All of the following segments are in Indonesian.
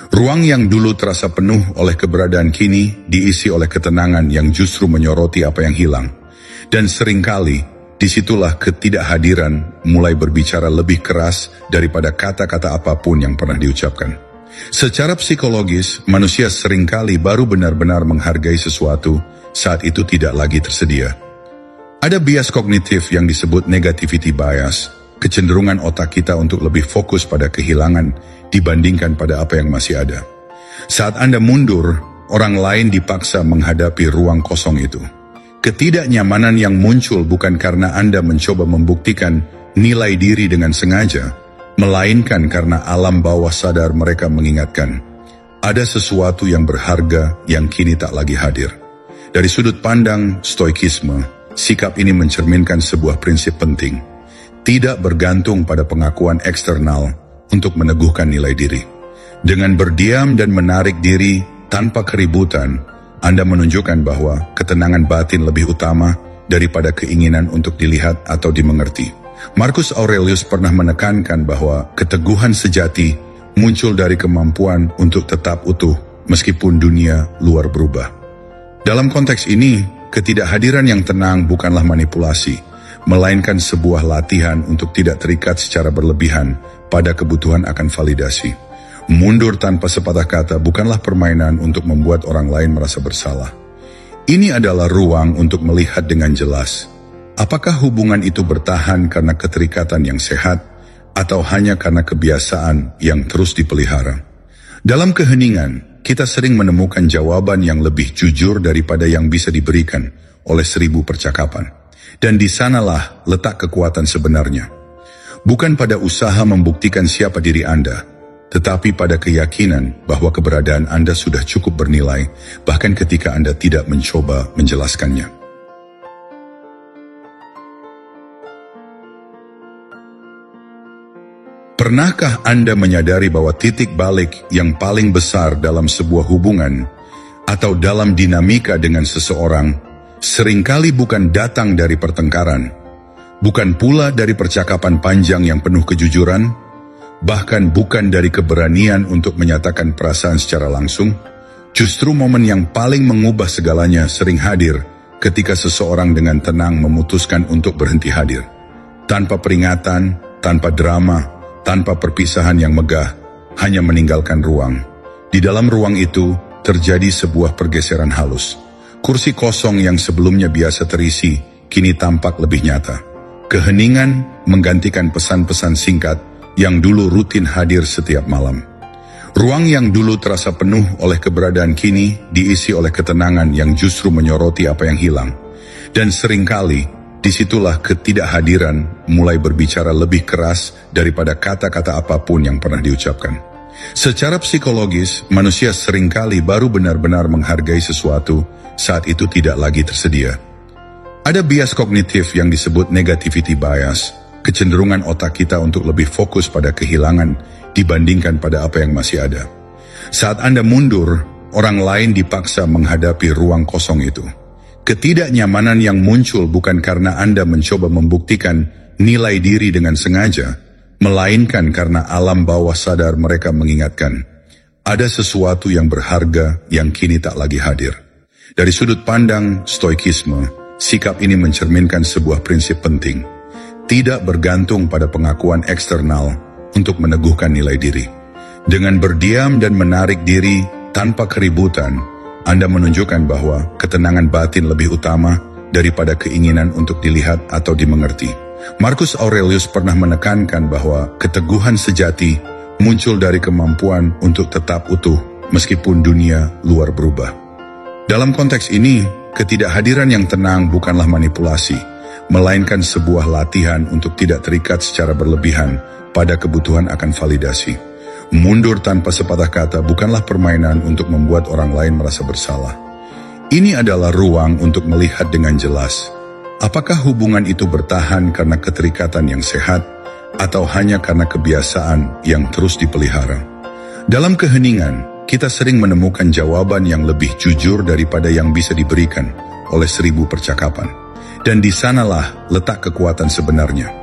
Ruang yang dulu terasa penuh oleh keberadaan kini diisi oleh ketenangan yang justru menyoroti apa yang hilang. Dan seringkali disitulah ketidakhadiran mulai berbicara lebih keras daripada kata-kata apapun yang pernah diucapkan. Secara psikologis, manusia seringkali baru benar-benar menghargai sesuatu saat itu tidak lagi tersedia. Ada bias kognitif yang disebut negativity bias, kecenderungan otak kita untuk lebih fokus pada kehilangan dibandingkan pada apa yang masih ada. Saat Anda mundur, orang lain dipaksa menghadapi ruang kosong itu. Ketidaknyamanan yang muncul bukan karena Anda mencoba membuktikan nilai diri dengan sengaja, melainkan karena alam bawah sadar mereka mengingatkan, ada sesuatu yang berharga yang kini tak lagi hadir. Dari sudut pandang stoikisme, sikap ini mencerminkan sebuah prinsip penting. Tidak bergantung pada pengakuan eksternal untuk meneguhkan nilai diri. Dengan berdiam dan menarik diri tanpa keributan, Anda menunjukkan bahwa ketenangan batin lebih utama daripada keinginan untuk dilihat atau dimengerti. Marcus Aurelius pernah menekankan bahwa keteguhan sejati muncul dari kemampuan untuk tetap utuh meskipun dunia luar berubah. Dalam konteks ini, ketidakhadiran yang tenang bukanlah manipulasi, melainkan sebuah latihan untuk tidak terikat secara berlebihan pada kebutuhan akan validasi. Mundur tanpa sepatah kata bukanlah permainan untuk membuat orang lain merasa bersalah. Ini adalah ruang untuk melihat dengan jelas. Apakah hubungan itu bertahan karena keterikatan yang sehat atau hanya karena kebiasaan yang terus dipelihara? Dalam keheningan, kita sering menemukan jawaban yang lebih jujur daripada yang bisa diberikan oleh 1000 percakapan. Dan di sanalah letak kekuatan sebenarnya. Bukan pada usaha membuktikan siapa diri Anda, tetapi pada keyakinan bahwa keberadaan Anda sudah cukup bernilai, bahkan ketika Anda tidak mencoba menjelaskannya. Pernahkah Anda menyadari bahwa titik balik yang paling besar dalam sebuah hubungan atau dalam dinamika dengan seseorang seringkali bukan datang dari pertengkaran, bukan pula dari percakapan panjang yang penuh kejujuran, bahkan bukan dari keberanian untuk menyatakan perasaan secara langsung? Justru momen yang paling mengubah segalanya sering hadir ketika seseorang dengan tenang memutuskan untuk berhenti hadir. Tanpa peringatan, tanpa drama, tanpa perpisahan yang megah, hanya meninggalkan ruang. Di dalam ruang itu terjadi sebuah pergeseran halus. Kursi kosong yang sebelumnya biasa terisi, kini tampak lebih nyata. Keheningan menggantikan pesan-pesan singkat yang dulu rutin hadir setiap malam. Ruang yang dulu terasa penuh oleh keberadaan kini diisi oleh ketenangan yang justru menyoroti apa yang hilang. Dan seringkali disitulah ketidakhadiran mulai berbicara lebih keras daripada kata-kata apapun yang pernah diucapkan. Secara psikologis, manusia seringkali baru benar-benar menghargai sesuatu saat itu tidak lagi tersedia. Ada bias kognitif yang disebut negativity bias, kecenderungan otak kita untuk lebih fokus pada kehilangan dibandingkan pada apa yang masih ada. Saat Anda mundur, orang lain dipaksa menghadapi ruang kosong itu. Ketidaknyamanan yang muncul bukan karena Anda mencoba membuktikan nilai diri dengan sengaja, melainkan karena alam bawah sadar mereka mengingatkan, ada sesuatu yang berharga yang kini tak lagi hadir. Dari sudut pandang stoikisme, sikap ini mencerminkan sebuah prinsip penting. Tidak bergantung pada pengakuan eksternal untuk meneguhkan nilai diri. Dengan berdiam dan menarik diri tanpa keributan, Anda menunjukkan bahwa ketenangan batin lebih utama daripada keinginan untuk dilihat atau dimengerti. Marcus Aurelius pernah menekankan bahwa keteguhan sejati muncul dari kemampuan untuk tetap utuh meskipun dunia luar berubah. Dalam konteks ini, ketidakhadiran yang tenang bukanlah manipulasi, melainkan sebuah latihan untuk tidak terikat secara berlebihan pada kebutuhan akan validasi. Mundur tanpa sepatah kata bukanlah permainan untuk membuat orang lain merasa bersalah. Ini adalah ruang untuk melihat dengan jelas. Apakah hubungan itu bertahan karena keterikatan yang sehat atau hanya karena kebiasaan yang terus dipelihara? Dalam keheningan, kita sering menemukan jawaban yang lebih jujur daripada yang bisa diberikan oleh 1000 percakapan. Dan di sanalah letak kekuatan sebenarnya.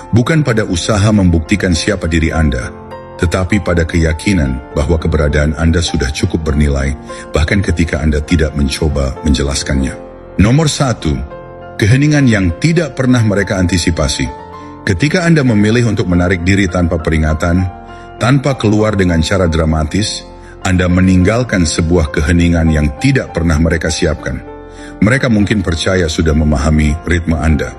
Bukan pada usaha membuktikan siapa diri Anda, tetapi pada keyakinan bahwa keberadaan Anda sudah cukup bernilai, bahkan ketika Anda tidak mencoba menjelaskannya. Nomor 1, keheningan yang tidak pernah mereka antisipasi. Ketika Anda memilih untuk menarik diri tanpa peringatan, tanpa keluar dengan cara dramatis, Anda meninggalkan sebuah keheningan yang tidak pernah mereka siapkan. Mereka mungkin percaya sudah memahami ritme Anda.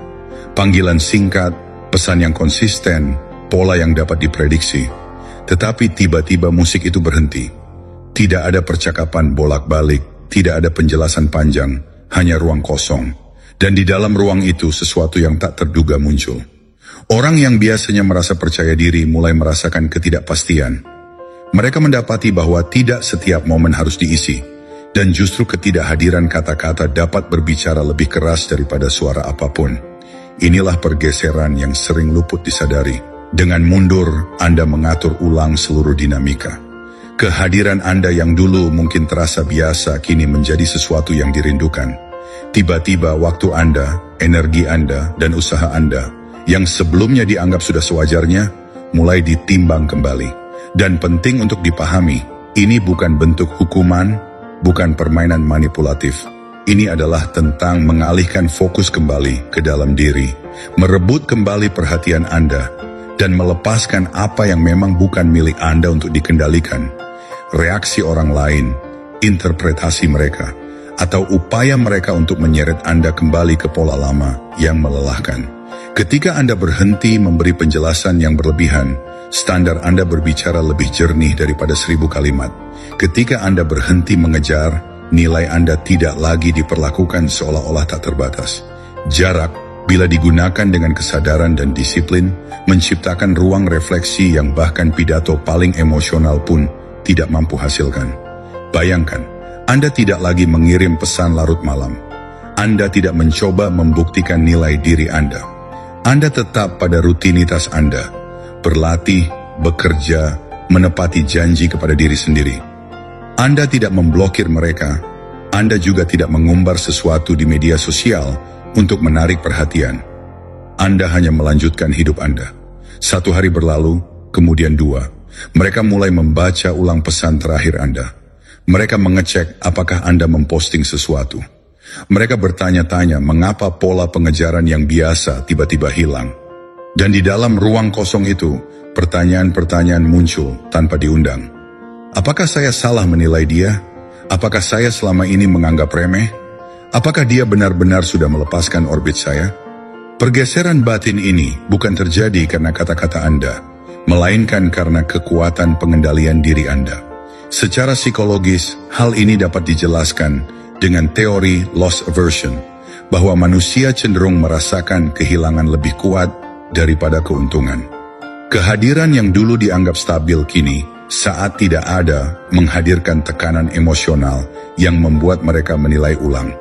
Panggilan singkat, pesan yang konsisten, pola yang dapat diprediksi. Tetapi tiba-tiba musik itu berhenti. Tidak ada percakapan bolak-balik, tidak ada penjelasan panjang, hanya ruang kosong. Dan di dalam ruang itu sesuatu yang tak terduga muncul. Orang yang biasanya merasa percaya diri mulai merasakan ketidakpastian. Mereka mendapati bahwa tidak setiap momen harus diisi. Dan justru ketidakhadiran kata-kata dapat berbicara lebih keras daripada suara apapun. Inilah pergeseran yang sering luput disadari. Dengan mundur, Anda mengatur ulang seluruh dinamika. Kehadiran Anda yang dulu mungkin terasa biasa kini menjadi sesuatu yang dirindukan. Tiba-tiba waktu Anda, energi Anda, dan usaha Anda yang sebelumnya dianggap sudah sewajarnya, mulai ditimbang kembali. Dan penting untuk dipahami, ini bukan bentuk hukuman, bukan permainan manipulatif. Ini adalah tentang mengalihkan fokus kembali ke dalam diri, merebut kembali perhatian Anda, dan melepaskan apa yang memang bukan milik Anda untuk dikendalikan. Reaksi orang lain, interpretasi mereka, atau upaya mereka untuk menyeret Anda kembali ke pola lama yang melelahkan. Ketika Anda berhenti memberi penjelasan yang berlebihan, standar Anda berbicara lebih jernih daripada 1000 kalimat. Ketika Anda berhenti mengejar, nilai Anda tidak lagi diperlakukan seolah-olah tak terbatas. Jarak, bila digunakan dengan kesadaran dan disiplin, menciptakan ruang refleksi yang bahkan pidato paling emosional pun tidak mampu hasilkan. Bayangkan, Anda tidak lagi mengirim pesan larut malam. Anda tidak mencoba membuktikan nilai diri Anda. Anda tetap pada rutinitas Anda, berlatih, bekerja, menepati janji kepada diri sendiri. Anda tidak memblokir mereka. Anda juga tidak mengumbar sesuatu di media sosial untuk menarik perhatian. Anda hanya melanjutkan hidup Anda. 1 hari berlalu, kemudian 2. Mereka mulai membaca ulang pesan terakhir Anda. Mereka mengecek apakah Anda memposting sesuatu. Mereka bertanya-tanya mengapa pola pengejaran yang biasa tiba-tiba hilang. Dan di dalam ruang kosong itu, pertanyaan-pertanyaan muncul tanpa diundang. Apakah saya salah menilai dia? Apakah saya selama ini menganggap remeh? Apakah dia benar-benar sudah melepaskan orbit saya? Pergeseran batin ini bukan terjadi karena kata-kata Anda, melainkan karena kekuatan pengendalian diri Anda. Secara psikologis, hal ini dapat dijelaskan dengan teori loss aversion, bahwa manusia cenderung merasakan kehilangan lebih kuat daripada keuntungan. Kehadiran yang dulu dianggap stabil kini, saat tidak ada, menghadirkan tekanan emosional yang membuat mereka menilai ulang.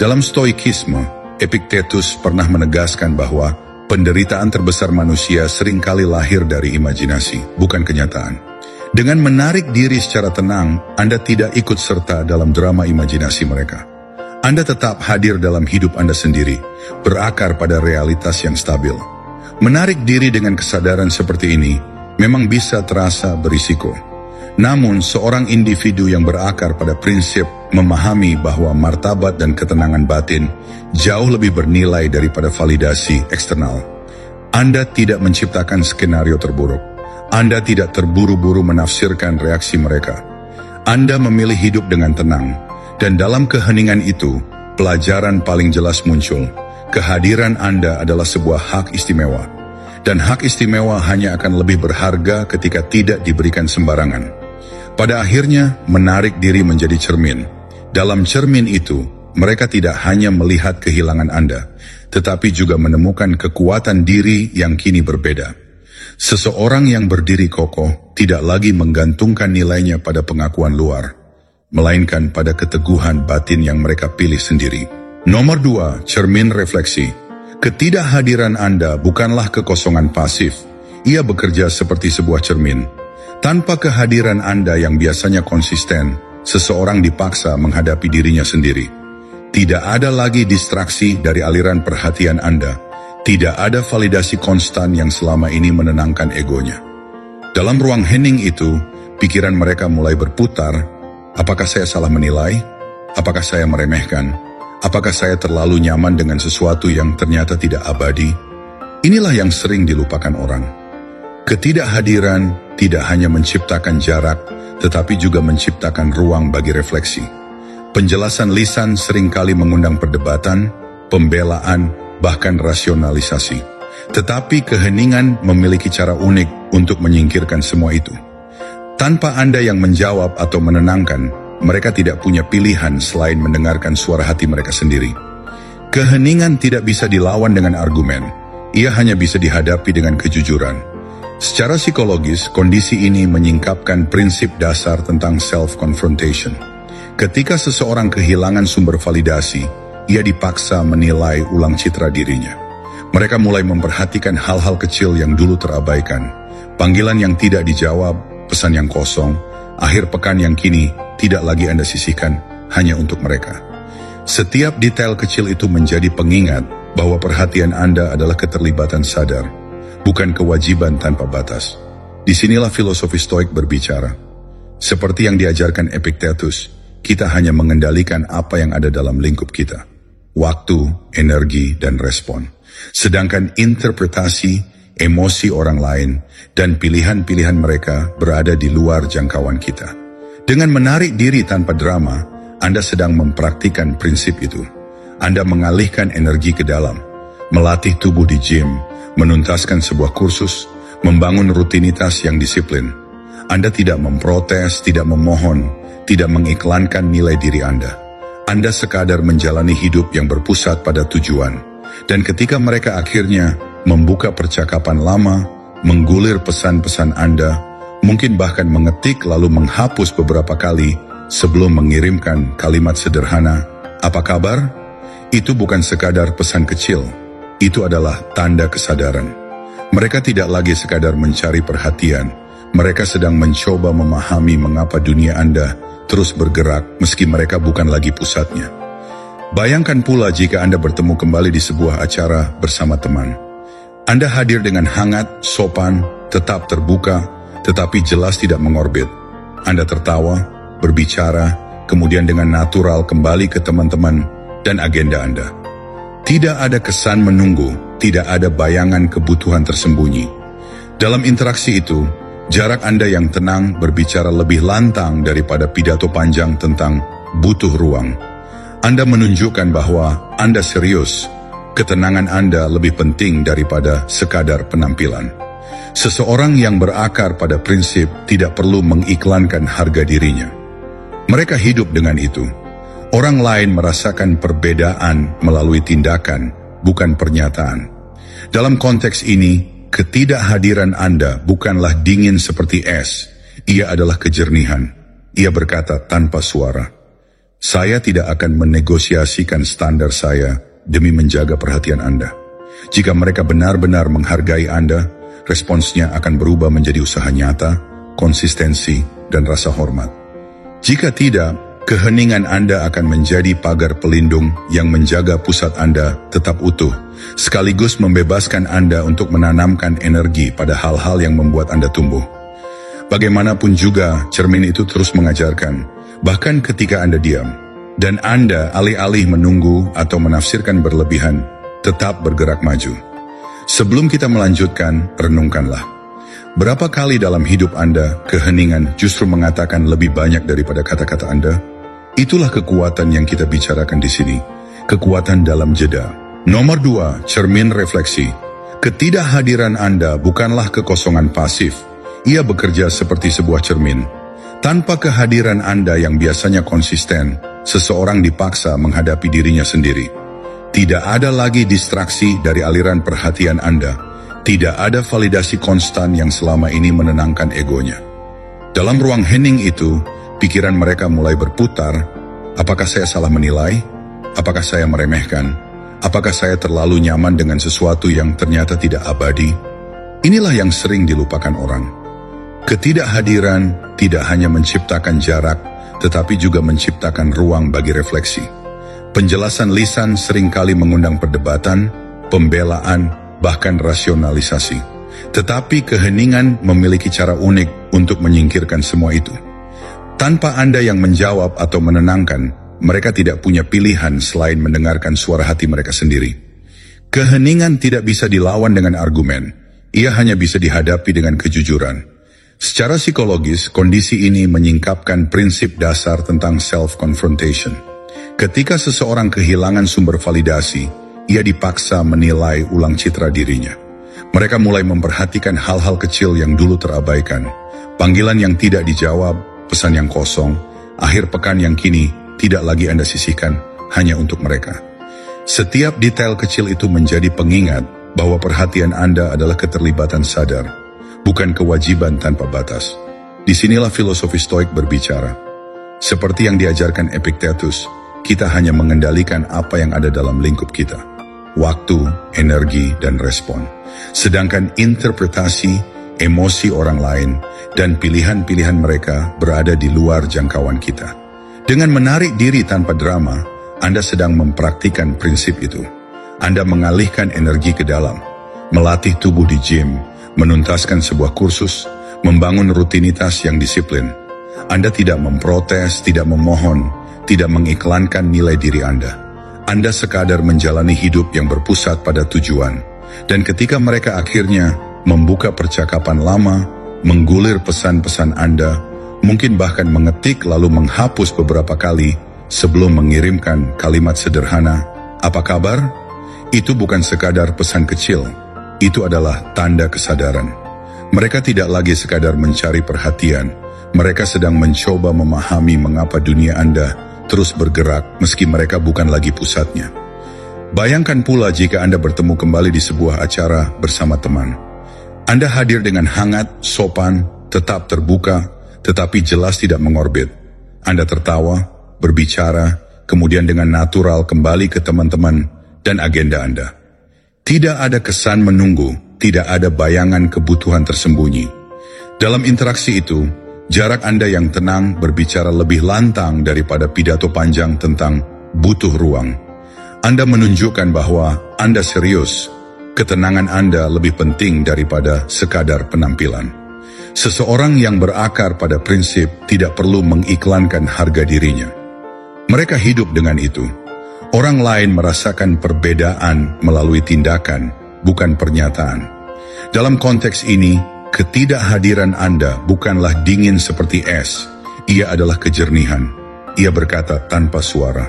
Dalam stoikisme, Epictetus pernah menegaskan bahwa penderitaan terbesar manusia seringkali lahir dari imajinasi, bukan kenyataan. Dengan menarik diri secara tenang, Anda tidak ikut serta dalam drama imajinasi mereka. Anda tetap hadir dalam hidup Anda sendiri, berakar pada realitas yang stabil. Menarik diri dengan kesadaran seperti ini memang bisa terasa berisiko. Namun, seorang individu yang berakar pada prinsip memahami bahwa martabat dan ketenangan batin jauh lebih bernilai daripada validasi eksternal. Anda tidak menciptakan skenario terburuk. Anda tidak terburu-buru menafsirkan reaksi mereka. Anda memilih hidup dengan tenang. Dan dalam keheningan itu, pelajaran paling jelas muncul. Kehadiran Anda adalah sebuah hak istimewa. Dan hak istimewa hanya akan lebih berharga ketika tidak diberikan sembarangan. Pada akhirnya, menarik diri menjadi cermin. Dalam cermin itu, mereka tidak hanya melihat kehilangan Anda, tetapi juga menemukan kekuatan diri yang kini berbeda. Seseorang yang berdiri kokoh tidak lagi menggantungkan nilainya pada pengakuan luar, melainkan pada keteguhan batin yang mereka pilih sendiri. Nomor 2, cermin refleksi. Ketidakhadiran Anda bukanlah kekosongan pasif. Ia bekerja seperti sebuah cermin. Tanpa kehadiran Anda yang biasanya konsisten, seseorang dipaksa menghadapi dirinya sendiri. Tidak ada lagi distraksi dari aliran perhatian Anda. Tidak ada validasi konstan yang selama ini menenangkan egonya. Dalam ruang hening itu, pikiran mereka mulai berputar, apakah saya salah menilai? Apakah saya meremehkan? Apakah saya terlalu nyaman dengan sesuatu yang ternyata tidak abadi? Inilah yang sering dilupakan orang. Ketidakhadiran tidak hanya menciptakan jarak, tetapi juga menciptakan ruang bagi refleksi. Penjelasan lisan seringkali mengundang perdebatan, pembelaan, bahkan rasionalisasi. Tetapi keheningan memiliki cara unik untuk menyingkirkan semua itu. Tanpa Anda yang menjawab atau menenangkan, mereka tidak punya pilihan selain mendengarkan suara hati mereka sendiri. Keheningan tidak bisa dilawan dengan argumen, ia hanya bisa dihadapi dengan kejujuran. Secara psikologis, kondisi ini menyingkapkan prinsip dasar tentang self-confrontation. Ketika seseorang kehilangan sumber validasi, ia dipaksa menilai ulang citra dirinya. Mereka mulai memperhatikan hal-hal kecil yang dulu terabaikan, panggilan yang tidak dijawab, pesan yang kosong, akhir pekan yang kini tidak lagi Anda sisihkan hanya untuk mereka. Setiap detail kecil itu menjadi pengingat bahwa perhatian Anda adalah keterlibatan sadar, bukan kewajiban tanpa batas. Disinilah filosofi Stoik berbicara. Seperti yang diajarkan Epictetus, kita hanya mengendalikan apa yang ada dalam lingkup kita. Waktu, energi, dan respon. Sedangkan interpretasi, emosi orang lain, dan pilihan-pilihan mereka berada di luar jangkauan kita. Dengan menarik diri tanpa drama, Anda sedang mempraktikkan prinsip itu. Anda mengalihkan energi ke dalam, melatih tubuh di gym, menuntaskan sebuah kursus, membangun rutinitas yang disiplin. Anda tidak memprotes, tidak memohon, tidak mengiklankan nilai diri Anda. Anda sekadar menjalani hidup yang berpusat pada tujuan. Dan ketika mereka akhirnya membuka percakapan lama, menggulir pesan-pesan Anda, mungkin bahkan mengetik lalu menghapus beberapa kali sebelum mengirimkan kalimat sederhana, "Apa kabar?" Itu bukan sekadar pesan kecil, itu adalah tanda kesadaran. Mereka tidak lagi sekadar mencari perhatian, mereka sedang mencoba memahami mengapa dunia Anda terus bergerak meski mereka bukan lagi pusatnya. Bayangkan pula jika Anda bertemu kembali di sebuah acara bersama teman. Anda hadir dengan hangat, sopan, tetap terbuka, tetapi jelas tidak mengorbit. Anda tertawa, berbicara, kemudian dengan natural kembali ke teman-teman dan agenda Anda. Tidak ada kesan menunggu, tidak ada bayangan kebutuhan tersembunyi. Dalam interaksi itu, jarak Anda yang tenang berbicara lebih lantang daripada pidato panjang tentang butuh ruang. Anda menunjukkan bahwa Anda serius. Ketenangan Anda lebih penting daripada sekadar penampilan. Seseorang yang berakar pada prinsip tidak perlu mengiklankan harga dirinya. Mereka hidup dengan itu. Orang lain merasakan perbedaan melalui tindakan, bukan pernyataan. Dalam konteks ini, ketidakhadiran Anda bukanlah dingin seperti es. Ia adalah kejernihan. Ia berkata tanpa suara, "Saya tidak akan menegosiasikan standar saya demi menjaga perhatian Anda." Jika mereka benar-benar menghargai Anda, responsnya akan berubah menjadi usaha nyata, konsistensi, dan rasa hormat. Jika tidak, keheningan Anda akan menjadi pagar pelindung yang menjaga pusat Anda tetap utuh, sekaligus membebaskan Anda untuk menanamkan energi pada hal-hal yang membuat Anda tumbuh. Bagaimanapun juga, cermin itu terus mengajarkan, bahkan ketika Anda diam, dan Anda alih-alih menunggu atau menafsirkan berlebihan, tetap bergerak maju. Sebelum kita melanjutkan, renungkanlah. Berapa kali dalam hidup Anda, keheningan justru mengatakan lebih banyak daripada kata-kata Anda? Itulah kekuatan yang kita bicarakan di sini. Kekuatan dalam jeda. Nomor 2, cermin refleksi. Ketidakhadiran Anda bukanlah kekosongan pasif. Ia bekerja seperti sebuah cermin. Tanpa kehadiran Anda yang biasanya konsisten, seseorang dipaksa menghadapi dirinya sendiri. Tidak ada lagi distraksi dari aliran perhatian Anda. Tidak ada validasi konstan yang selama ini menenangkan egonya. Dalam ruang hening itu, pikiran mereka mulai berputar. Apakah saya salah menilai? Apakah saya meremehkan? Apakah saya terlalu nyaman dengan sesuatu yang ternyata tidak abadi? Inilah yang sering dilupakan orang. Ketidakhadiran tidak hanya menciptakan jarak, tetapi juga menciptakan ruang bagi refleksi. Penjelasan lisan seringkali mengundang perdebatan, pembelaan, bahkan rasionalisasi. Tetapi keheningan memiliki cara unik untuk menyingkirkan semua itu. Tanpa Anda yang menjawab atau menenangkan, mereka tidak punya pilihan selain mendengarkan suara hati mereka sendiri. Keheningan tidak bisa dilawan dengan argumen, ia hanya bisa dihadapi dengan kejujuran. Secara psikologis, kondisi ini menyingkapkan prinsip dasar tentang self-confrontation. Ketika seseorang kehilangan sumber validasi, ia dipaksa menilai ulang citra dirinya. Mereka mulai memperhatikan hal-hal kecil yang dulu terabaikan, panggilan yang tidak dijawab, pesan yang kosong, akhir pekan yang kini tidak lagi Anda sisihkan hanya untuk mereka. Setiap detail kecil itu menjadi pengingat bahwa perhatian Anda adalah keterlibatan sadar, bukan kewajiban tanpa batas. Disinilah filosofi Stoik berbicara. Seperti yang diajarkan Epictetus, kita hanya mengendalikan apa yang ada dalam lingkup kita. Waktu, energi, dan respon. Sedangkan interpretasi, emosi orang lain, dan pilihan-pilihan mereka berada di luar jangkauan kita. Dengan menarik diri tanpa drama, Anda sedang mempraktikkan prinsip itu. Anda mengalihkan energi ke dalam, melatih tubuh di gym, menuntaskan sebuah kursus, membangun rutinitas yang disiplin. Anda tidak memprotes, tidak memohon, tidak mengiklankan nilai diri Anda. Anda sekadar menjalani hidup yang berpusat pada tujuan. Dan ketika mereka akhirnya membuka percakapan lama, menggulir pesan-pesan Anda, mungkin bahkan mengetik lalu menghapus beberapa kali sebelum mengirimkan kalimat sederhana, "Apa kabar?" Itu bukan sekadar pesan kecil, itu adalah tanda kesadaran. Mereka tidak lagi sekadar mencari perhatian, mereka sedang mencoba memahami mengapa dunia Anda terus bergerak meski mereka bukan lagi pusatnya. Bayangkan pula jika Anda bertemu kembali di sebuah acara bersama teman. Anda hadir dengan hangat, sopan, tetap terbuka, tetapi jelas tidak mengorbit. Anda tertawa, berbicara, kemudian dengan natural kembali ke teman-teman dan agenda Anda. Tidak ada kesan menunggu, tidak ada bayangan kebutuhan tersembunyi. Dalam interaksi itu, jarak Anda yang tenang berbicara lebih lantang daripada pidato panjang tentang butuh ruang. Anda menunjukkan bahwa Anda serius. Ketenangan Anda lebih penting daripada sekadar penampilan. Seseorang yang berakar pada prinsip tidak perlu mengiklankan harga dirinya. Mereka hidup dengan itu. Orang lain merasakan perbedaan melalui tindakan, bukan pernyataan. Dalam konteks ini, ketidakhadiran Anda bukanlah dingin seperti es. Ia adalah kejernihan. Ia berkata tanpa suara,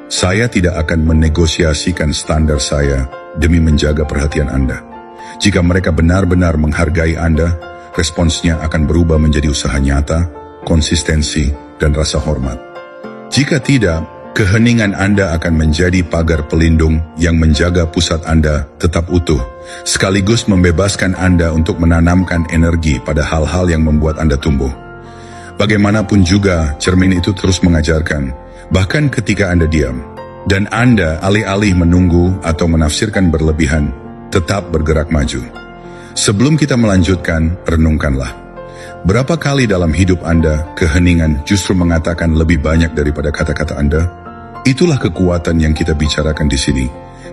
"Saya tidak akan menegosiasikan standar saya demi menjaga perhatian Anda." Jika mereka benar-benar menghargai Anda, responsnya akan berubah menjadi usaha nyata, konsistensi, dan rasa hormat. Jika tidak, keheningan Anda akan menjadi pagar pelindung yang menjaga pusat Anda tetap utuh, sekaligus membebaskan Anda untuk menanamkan energi pada hal-hal yang membuat Anda tumbuh. Bagaimanapun juga, cermin itu terus mengajarkan, bahkan ketika Anda diam, dan Anda alih-alih menunggu atau menafsirkan berlebihan, tetap bergerak maju. Sebelum kita melanjutkan, renungkanlah. Berapa kali dalam hidup Anda, keheningan justru mengatakan lebih banyak daripada kata-kata Anda? Itulah kekuatan yang kita bicarakan di sini.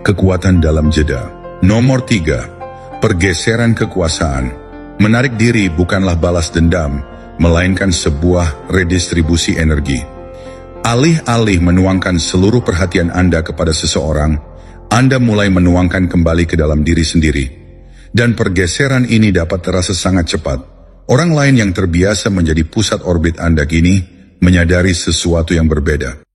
Kekuatan dalam jeda. Nomor 3, pergeseran kekuasaan. Menarik diri bukanlah balas dendam, melainkan sebuah redistribusi energi. Alih-alih menuangkan seluruh perhatian Anda kepada seseorang, Anda mulai menuangkan kembali ke dalam diri sendiri. Dan pergeseran ini dapat terasa sangat cepat. Orang lain yang terbiasa menjadi pusat orbit Anda kini menyadari sesuatu yang berbeda.